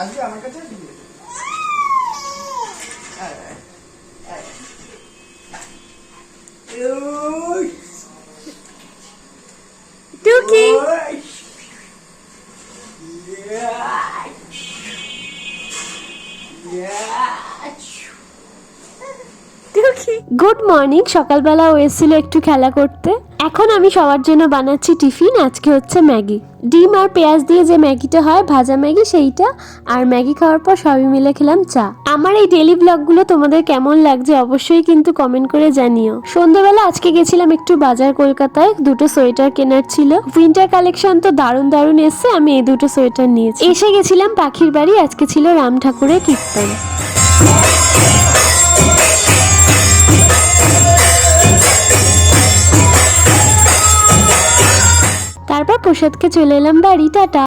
আসবি আমার কাছে টুকি গুড মর্নিং। সকালবেলা ও এসেছিল একটু খেলা করতে। এখন আমি সবার জন্য বানাচ্ছি টিফিন। আজকে হচ্ছে ম্যাগি, ডিম আর পেঁয়াজ দিয়ে যে ম্যাগিটা হয়, ভাজা ম্যাগি সেইটা। আর ম্যাগি খাওয়ার পর সবাই মিলে খেলাম চা। আমার এই ডেইলি ব্লগগুলো তোমাদের কেমন লাগছে অবশ্যই কিন্তু কমেন্ট করে জানিও। সন্ধ্যাবেলা আজকে গেছিলাম একটু বাজার কলকাতায়, দুটো সোয়েটার কেনার ছিল। উইন্টার কালেকশন তো দারুণ দারুণ এসছে, আমি এই দুটো সোয়েটার নিয়েছি। এসে গেছিলাম পাখির বাড়ি, আজকে ছিল রাম ঠাকুরের কীর্তন। তারপর প্রসাদকে চলে এলাম বাড়ি। টাটা।